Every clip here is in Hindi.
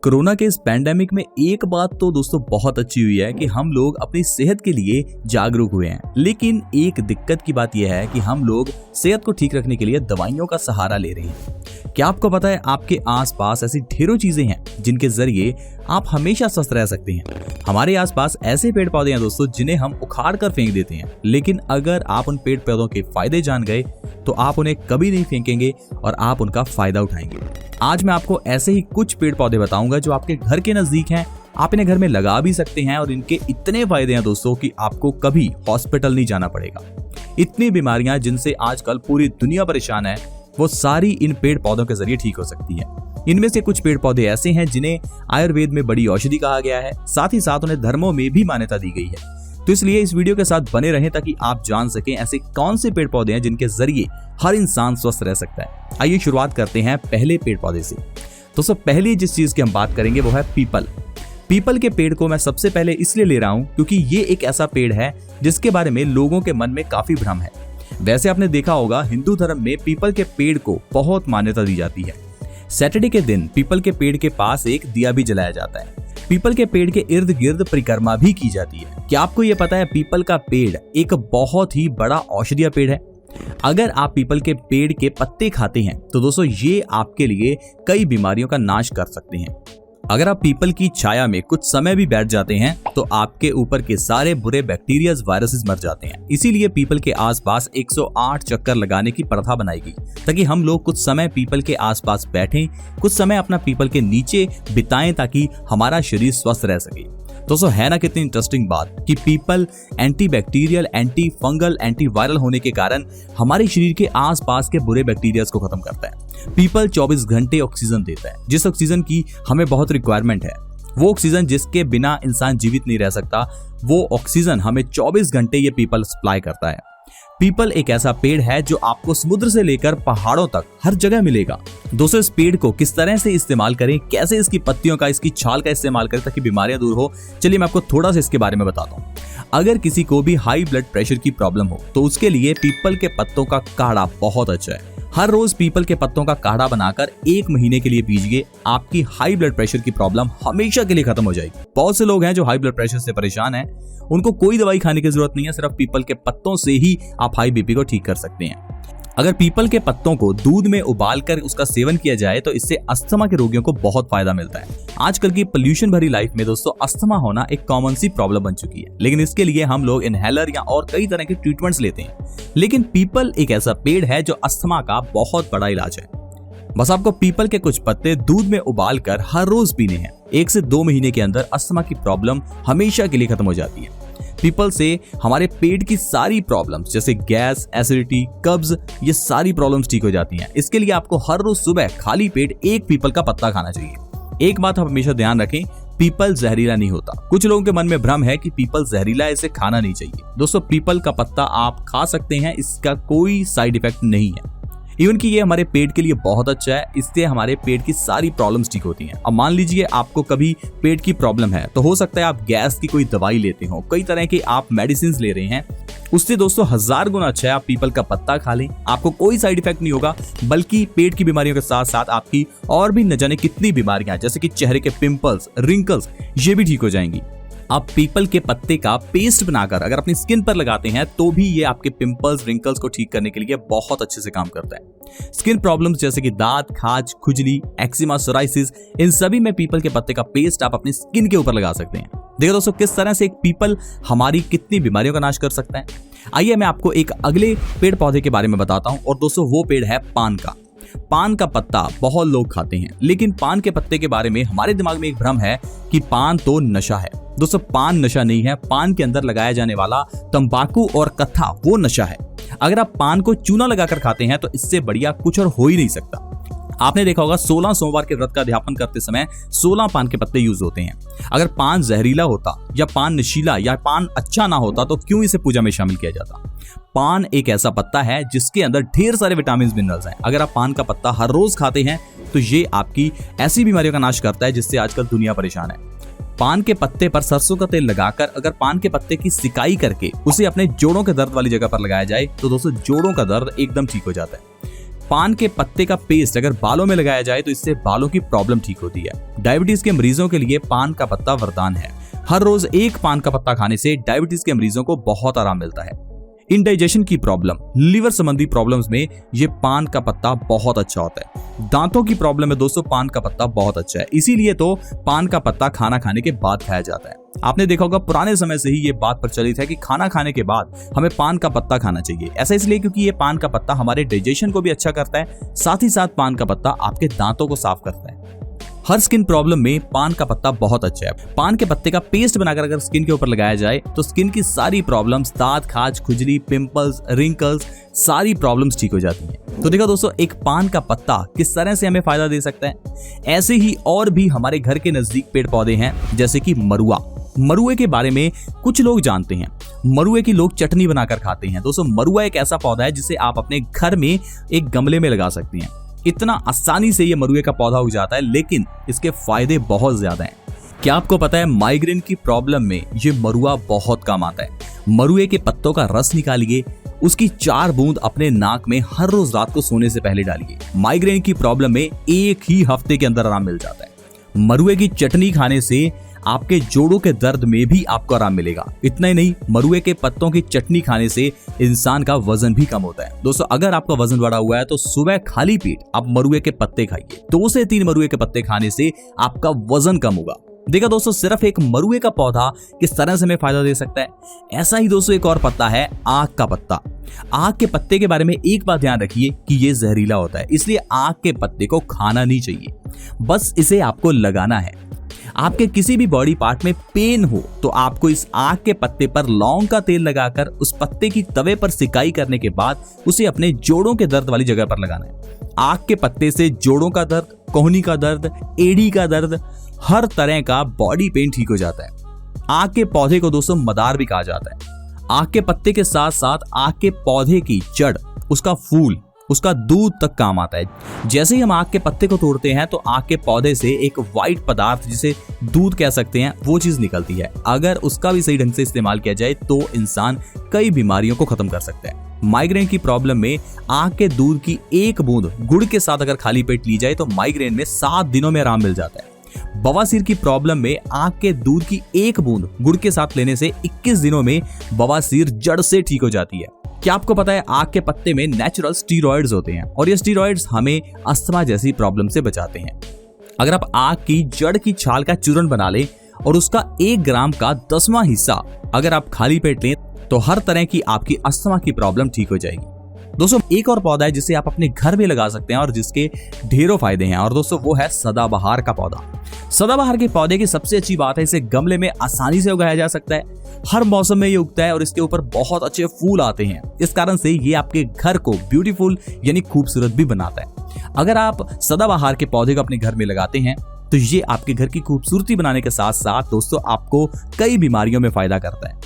कोरोना के इस पैंडेमिक में एक बात तो दोस्तों बहुत अच्छी हुई है कि हम लोग अपनी सेहत के लिए जागरूक हुए हैं। लेकिन एक दिक्कत की बात यह है कि हम लोग सेहत को ठीक रखने के लिए दवाइयों का सहारा ले रहे हैं। क्या आपको पता है आपके आसपास ऐसी ढेरों चीजें हैं जिनके जरिए आप हमेशा स्वस्थ रह सकते हैं। हमारे आसपास ऐसे पेड़ पौधे हैं दोस्तों जिन्हें हम उखाड़ कर फेंक देते हैं, लेकिन अगर आप उन पेड़ पौधों के फायदे जान गए तो आप उन्हें कभी नहीं फेंकेंगे और आप उनका फायदा उठाएंगे। आज मैं आपको ऐसे ही कुछ पेड़ पौधे बताऊंगा जो आपके घर के नजदीक हैं, आप इन्हें घर में लगा भी सकते हैं और इनके इतने फायदे हैं दोस्तों कि आपको कभी हॉस्पिटल नहीं जाना पड़ेगा। इतनी बीमारियां जिनसे आजकल पूरी दुनिया परेशान है, वो सारी इन पेड़ पौधों के जरिए ठीक हो सकती है। इनमें से कुछ पेड़ पौधे ऐसे हैं जिन्हें आयुर्वेद में बड़ी औषधि कहा गया है, साथ ही साथ उन्हें धर्मों में भी मान्यता दी गई है। तो इसलिए इस वीडियो के साथ बने रहें ताकि आप जान सकें ऐसे कौन से पेड़ पौधे हैं जिनके जरिए हर इंसान स्वस्थ रह सकता है। आइए शुरुआत करते हैं पहले पेड़ पौधे से। दोस्तों पहली जिस चीज की हम बात करेंगे वो है पीपल। पीपल के पेड़ को मैं सबसे पहले इसलिए ले रहा हूं क्योंकि ये एक ऐसा पेड़ है जिसके बारे में लोगों के मन में काफी भ्रम है। वैसे आपने देखा होगा हिंदू धर्म में पीपल के पेड़ को बहुत मान्यता दी जाती है। सैटरडे के दिन पीपल के पेड़ के पास एक दिया भी जलाया जाता है। पीपल के पेड़ के इर्द गिर्द परिक्रमा भी की जाती है। क्या आपको यह पता है पीपल का पेड़ एक बहुत ही बड़ा औषधीय पेड़ है। अगर आप पीपल के पेड़ के पत्ते खाते हैं तो दोस्तों ये आपके लिए कई बीमारियों का नाश कर सकते हैं। अगर आप पीपल की छाया में कुछ समय भी बैठ जाते हैं तो आपके ऊपर के सारे बुरे बैक्टीरिया वायरसेस मर जाते हैं। इसीलिए पीपल के आसपास 108 चक्कर लगाने की प्रथा बनाई गई ताकि हम लोग कुछ समय पीपल के आसपास बैठें, कुछ समय अपना पीपल के नीचे बिताएं ताकि हमारा शरीर स्वस्थ रह सके। दोस्तों है ना कितनी इंटरेस्टिंग बात कि people antibacterial, anti fungal, anti viral होने के कारण हमारे शरीर के आसपास के बुरे बैक्टीरिया को खत्म करता है। पीपल 24 घंटे ऑक्सीजन देता है, जिस ऑक्सीजन की हमें बहुत रिक्वायरमेंट है। वो ऑक्सीजन जिसके बिना इंसान जीवित नहीं रह सकता, वो ऑक्सीजन हमें 24 घंटे ये पीपल सप्लाई करता है। पीपल एक ऐसा पेड़ है जो आपको समुद्र से लेकर पहाड़ों तक हर जगह मिलेगा। दोस्तों इस पेड़ को किस तरह से इस्तेमाल करें, कैसे इसकी पत्तियों का, इसकी छाल का इस्तेमाल करें ताकि बीमारियां दूर हो, चलिए मैं आपको थोड़ा सा इसके बारे में बताता हूँ। अगर किसी को भी हाई ब्लड प्रेशर की प्रॉब्लम हो तो उसके लिए पीपल के पत्तों का काढ़ा बहुत अच्छा है। हर रोज पीपल के पत्तों का काढ़ा बनाकर 1 महीने के लिए पीजिए, आपकी हाई ब्लड प्रेशर की प्रॉब्लम हमेशा के लिए खत्म हो जाएगी। बहुत से लोग हैं जो हाई ब्लड प्रेशर से परेशान हैं, उनको कोई दवाई खाने की जरूरत नहीं है, सिर्फ पीपल के पत्तों से ही आप हाई बीपी को ठीक कर सकते हैं। अगर पीपल के पत्तों को दूध में उबालकर उसका सेवन किया जाए तो इससे अस्थमा के रोगियों को बहुत फायदा मिलता है। आजकल की पोल्यूशन भरी लाइफ में दोस्तों अस्थमा होना एक कॉमन सी प्रॉब्लम बन चुकी है, लेकिन इसके लिए हम लोग इनहेलर या और कई तरह के ट्रीटमेंट्स लेते हैं। लेकिन पीपल एक ऐसा पेड़ है जो अस्थमा का बहुत बड़ा इलाज है। बस आपको पीपल के कुछ पत्ते दूध में उबालकर हर रोज पीने हैं। 1 से 2 महीने के अंदर अस्थमा की प्रॉब्लम हमेशा के लिए खत्म हो जाती है। पीपल से हमारे पेट की सारी प्रॉब्लम्स जैसे गैस, एसिडिटी, कब्ज, ये सारी प्रॉब्लम्स ठीक हो जाती हैं। इसके लिए आपको हर रोज सुबह खाली पेट एक पीपल का पत्ता खाना चाहिए। एक बात आप हमेशा ध्यान रखें, पीपल जहरीला नहीं होता। कुछ लोगों के मन में भ्रम है कि पीपल जहरीला है, इसे खाना नहीं चाहिए। दोस्तों पीपल का पत्ता आप खा सकते हैं, इसका कोई साइड इफेक्ट नहीं है। इवन कि ये हमारे पेट के लिए बहुत अच्छा है, इससे हमारे पेट की सारी प्रॉब्लम्स ठीक होती हैं। अब मान लीजिए आपको कभी पेट की प्रॉब्लम है तो हो सकता है आप गैस की कोई दवाई लेते हो, कई तरह के आप मेडिसिन ले रहे हैं, उससे दोस्तों 1000 गुना अच्छा है आप पीपल का पत्ता खा लें। आपको कोई साइड इफेक्ट नहीं होगा, बल्कि पेट की बीमारियों के साथ साथ आपकी और भी न जाने कितनी बीमारियां जैसे कि चेहरे के पिंपल्स, रिंकल्स, ये भी ठीक हो जाएंगी। आप पीपल के पत्ते का पेस्ट बनाकर अगर अपनी स्किन पर लगाते हैं तो भी ये आपके पिंपल्स, रिंकल्स को ठीक करने के लिए बहुत अच्छे से काम करता है। स्किन प्रॉब्लम्स जैसे कि दांत, खाज, खुजली, एक्जिमा, सोराइसिस, इन सभी में पीपल के पत्ते का पेस्ट आप अपनी स्किन के ऊपर लगा सकते हैं। देखो दोस्तों किस तरह से एक पीपल हमारी कितनी बीमारियों का नाश कर सकता है। आइए मैं आपको एक अगले पेड़ पौधे के बारे में बताता हूं, और दोस्तों वो पेड़ है पान का। पान का पत्ता बहुत लोग खाते हैं, लेकिन पान के पत्ते के बारे में हमारे दिमाग में एक भ्रम है कि पान तो नशा है। दोस्तों पान नशा नहीं है, पान के अंदर लगाया जाने वाला तंबाकू और कत्था वो नशा है। अगर आप पान को चूना लगाकर खाते हैं तो इससे बढ़िया कुछ और हो ही नहीं सकता। आपने देखा होगा 16 सोमवार के व्रत का अध्यापन करते समय 16 पान के पत्ते यूज होते हैं। अगर पान जहरीला होता या पान नशीला या पान अच्छा ना होता तो क्यों इसे पूजा में शामिल किया जाता। पान एक ऐसा पत्ता है जिसके अंदर ढेर सारे विटामिन, मिनरल्स हैं। अगर आप पान का पत्ता हर रोज खाते हैं तो ये आपकी ऐसी बीमारियों का नाश करता है जिससे आजकल दुनिया परेशान है। पान के पत्ते पर सरसों का तेल लगाकर अगर पान के पत्ते की सिकाई करके उसे अपने जोड़ों के दर्द वाली जगह पर लगाया जाए तो दोस्तों जोड़ों का दर्द एकदम ठीक हो जाता है। पान के पत्ते का पेस्ट अगर बालों में लगाया जाए तो इससे बालों की प्रॉब्लम ठीक होती है। डायबिटीज के मरीजों के लिए पान का पत्ता वरदान है। हर रोज एक पान का पत्ता खाने से डायबिटीज के मरीजों को बहुत आराम मिलता है। इंडाइजेशन की प्रॉब्लम, लीवर संबंधी प्रॉब्लम्स में ये पान का पत्ता बहुत अच्छा होता है। दांतों की प्रॉब्लम में दोस्तों पान का पत्ता बहुत अच्छा है, इसीलिए तो पान का पत्ता खाना खाने के बाद खाया जाता है। आपने देखा होगा पुराने समय से ही ये बात प्रचलित है कि खाना खाने के बाद हमें पान का पत्ता खाना चाहिए। ऐसा इसलिए क्योंकि ये पान का पत्ता हमारे डाइजेशन को भी अच्छा करता है, साथ ही साथ पान का पत्ता आपके दांतों को साफ करता है। हर स्किन प्रॉब्लम में पान का पत्ता बहुत अच्छा है। पान के पत्ते का पेस्ट बनाकर अगर स्किन के ऊपर लगाया जाए तो स्किन की सारी प्रॉब्लम्स, दांत, खाज, खुजली, पिंपल्स, रिंकल्स, सारी प्रॉब्लम्स ठीक हो जाती हैं। तो देखो दोस्तों, एक पान का पत्ता किस तरह से हमें फायदा दे सकता है। ऐसे ही और भी हमारे घर के नजदीक पेड़ पौधे हैं, जैसे कि मरुआ। मरुए के बारे में कुछ लोग जानते हैं। मरुए की लोग चटनी बनाकर खाते हैं। दोस्तों, मरुआ एक ऐसा पौधा है जिसे आप अपने घर में एक गमले में लगा सकते हैं। इतना आसानी से ये मरुए का पौधा उग जाता है, लेकिन इसके फायदे बहुत ज्यादा हैं। क्या आपको पता है माइग्रेन की प्रॉब्लम में ये मरुआ बहुत काम आता है। मरुए के पत्तों का रस निकालिए, उसकी 4 बूंद अपने नाक में हर रोज रात को सोने से पहले डालिए। माइग्रेन की प्रॉब्लम में एक ही हफ्ते के अंदर आराम मिल जाता है। मरुए की चटनी खाने से आपके जोड़ों के दर्द में भी आपको आराम मिलेगा। इतना ही नहीं, मरुए के पत्तों की चटनी खाने से इंसान का वजन भी कम होता है। दोस्तों, अगर आपका वजन बढ़ा हुआ है तो सुबह खाली पेट आप मरुए के पत्ते खाइए। 2 से 3 मरुए के पत्ते खाने से आपका वजन कम होगा। देखा दोस्तों, सिर्फ एक मरुए का पौधा किस तरह से हमें फायदा दे सकता है। ऐसा ही दोस्तों एक और पत्ता है, आक का पत्ता। आक के पत्ते के बारे में एक बात ध्यान रखिए कि ये जहरीला होता है, इसलिए आक के पत्ते को खाना नहीं चाहिए, बस इसे आपको लगाना है। आपके किसी भी बॉडी पार्ट में पेन हो तो आपको इस आक के पत्ते पर लौंग का तेल लगाकर उस पत्ते की तवे पर सिकाई करने के बाद उसे अपने जोड़ों के दर्द वाली जगह पर लगाना है। आक के पत्ते से जोड़ों का दर्द, कोहनी का दर्द, एड़ी का दर्द, हर तरह का बॉडी पेन ठीक हो जाता है। आक के पौधे को दोस्तों मदार भी कहा जाता है। आक के पत्ते के साथ साथ आक के पौधे की जड़, उसका फूल, उसका दूध तक काम आता है। जैसे ही हम आक के पत्ते को तोड़ते हैं तो आक के पौधे से एक वाइट पदार्थ, जिसे दूध कह सकते हैं, वो चीज निकलती है। अगर उसका भी सही ढंग से इस्तेमाल किया जाए तो इंसान कई बीमारियों को खत्म कर सकता है। माइग्रेन की प्रॉब्लम में आक के दूध की 1 बूंद गुड़ के साथ अगर खाली पेट ली जाए तो माइग्रेन में 7 दिनों में आराम मिल जाता है। बवासीर की प्रॉब्लम में आक के दूध की 1 बूंद गुड़ के साथ लेने से 21 दिनों में बवासीर जड़ से ठीक हो जाती है। क्या आपको पता है आक के पत्ते में नेचुरल स्टीरॉइड्स होते हैं और ये स्टीरॉइड्स हमें अस्थमा जैसी प्रॉब्लम से बचाते हैं। अगर आप आक की जड़ की छाल का चूर्ण बना लें और उसका 1 ग्राम का 10वां हिस्सा अगर आप खाली पेट लें तो हर तरह की आपकी अस्थमा की प्रॉब्लम ठीक हो जाएगी। दोस्तों, एक और पौधा है जिसे आप अपने घर में लगा सकते हैं और जिसके ढेरों फायदे हैं, और दोस्तों वो है सदाबहार का पौधा। सदाबहार के पौधे की सबसे अच्छी बात है इसे गमले में आसानी से उगाया जा सकता है। हर मौसम में ये उगता है और इसके ऊपर बहुत अच्छे फूल आते हैं। इस कारण से ये आपके घर को ब्यूटीफुल यानी खूबसूरत भी बनाता है। अगर आप सदाबहार के पौधे को अपने घर में लगाते हैं तो ये आपके घर की खूबसूरती बनाने के साथ साथ दोस्तों आपको कई बीमारियों में फायदा करता है,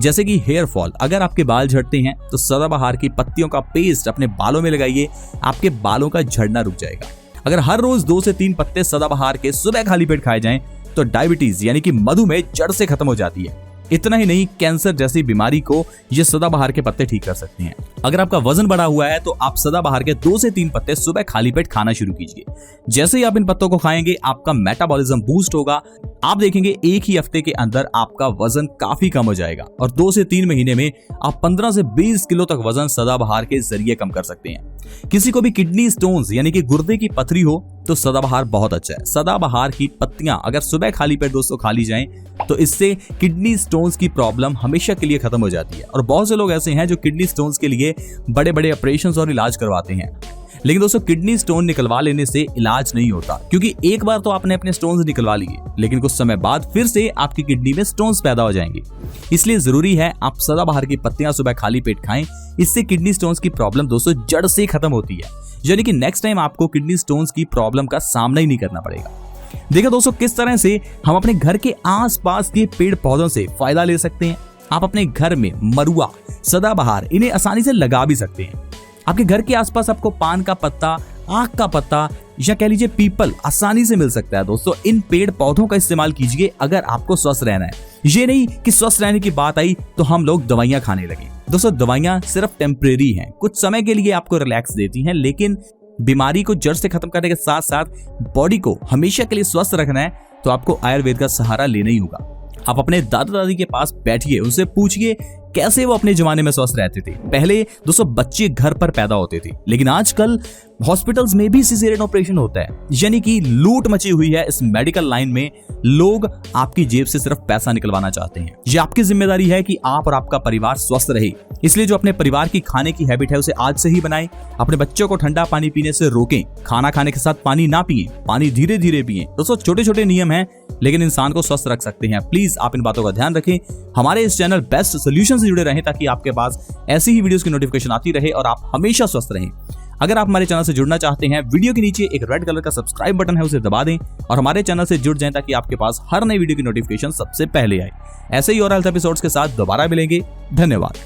जैसे कि हेयर फॉल। अगर आपके बाल झड़ते हैं तो सदाबहार की पत्तियों का पेस्ट अपने बालों में लगाइए, आपके बालों का झड़ना रुक जाएगा। अगर हर रोज 2 से 3 पत्ते सदाबहार के सुबह खाली पेट खाए जाएं तो डायबिटीज यानी कि मधुमेह जड़ से खत्म हो जाती है। इतना ही नहीं, कैंसर जैसी बीमारी को ये सदाबहार के पत्ते ठीक कर सकते हैं। अगर आपका वजन बढ़ा हुआ है तो आप सदाबहार के 2 से 3 पत्ते सुबह खाली पेट खाना शुरू कीजिए। जैसे ही आप इन पत्तों को खाएंगे आपका मेटाबॉलिज्म बूस्ट होगा। आप देखेंगे एक ही हफ्ते के अंदर आपका वजन काफी कम हो जाएगा और 2 से 3 महीने में आप 15 से 20 किलो तक वजन सदाबहार के जरिए कम कर सकते हैं। किसी को भी किडनी स्टोन्स यानी कि गुर्दे की पथरी हो तो सदाबहार बहुत अच्छा है। सदाबहार की पत्तियां अगर सुबह खाली पेट दोस्तों खा ली जाएं तो इससे किडनी स्टोन्स की प्रॉब्लम हमेशा के लिए खत्म हो जाती है। और बहुत से लोग ऐसे हैं जो किडनी स्टोन्स के लिए बड़े बड़े ऑपरेशंस और इलाज करवाते हैं, लेकिन दोस्तों किडनी स्टोन निकलवा लेने से इलाज नहीं होता, क्योंकि एक बार तो आपने अपने स्टोन्स निकलवा लिए लेकिन कुछ समय बाद फिर से आपकी किडनी में स्टोन्स पैदा हो जाएंगे। इसलिए जरूरी है आप सदाबहार की पत्तियां सुबह खाली पेट खाएं। इससे किडनी स्टोन्स की प्रॉब्लम दोस्तों जड़ से खत्म होती है, यानी कि नेक्स्ट टाइम आपको किडनी स्टोन्स की प्रॉब्लम का सामना ही नहीं करना पड़ेगा। देखा दोस्तों किस तरह से हम अपने घर के आसपास के पेड़ पौधों से फायदा ले सकते हैं। आप अपने घर में मरुआ, सदाबहार इन्हें आसानी से लगा भी सकते हैं। आपके घर के आसपास आपको पान का पत्ता, आक का पत्ता या कह लीजिए पीपल आसानी से मिल सकता है। दोस्तों इन पेड़ पौधों का इस्तेमाल कीजिए अगर आपको स्वस्थ रहना है। ये नहीं कि स्वस्थ रहने की बात आई तो हम लोग दवाइयां खाने लगे। दोस्तों दवाइयां सिर्फ टेम्परेरी हैं, कुछ समय के लिए आपको रिलैक्स देती हैं, लेकिन बीमारी को जड़ से खत्म करने के साथ साथ बॉडी को हमेशा के लिए स्वस्थ रखना है तो आपको आयुर्वेद का सहारा लेना ही होगा। आप अपने दादा दादी के पास बैठिए, उनसे पूछिए कैसे वो अपने जमाने में स्वस्थ रहते थे। पहले दोस्तों बच्चे घर पर पैदा होते थे, लेकिन आजकल हॉस्पिटल्स में भी सिजेरियन ऑपरेशन होता है, यानी कि लूट मची हुई है इस मेडिकल लाइन में। लोग आपकी जेब से सिर्फ पैसा निकलवाना चाहते हैं। ये आपकी जिम्मेदारी है कि आप और आपका परिवार स्वस्थ रहे, इसलिए जो अपने परिवार की खाने की हैबिट है उसे आज से ही बनाएं। अपने बच्चों को ठंडा पानी पीने से रोकें, खाना खाने के साथ पानी ना पिएं, पानी धीरे धीरे पिएं। दोस्तों छोटे छोटे नियम हैं लेकिन इंसान को स्वस्थ रख सकते हैं। प्लीज आप इन बातों का ध्यान रखें। हमारे इस चैनल बेस्ट सोल्यूशन से जुड़े रहें ताकि आपके पास ऐसी ही वीडियोस की नोटिफिकेशन आती रहे और आप हमेशा स्वस्थ रहें। अगर आप हमारे चैनल से जुड़ना चाहते हैं, वीडियो के नीचे एक रेड कलर का सब्सक्राइब बटन है, उसे दबा दें और हमारे चैनल से जुड़ जाएं ताकि आपके पास हर नई वीडियो की नोटिफिकेशन सबसे पहले आए। ऐसे ही और हेल्थ एपिसोड्स के साथ दोबारा मिलेंगे। धन्यवाद।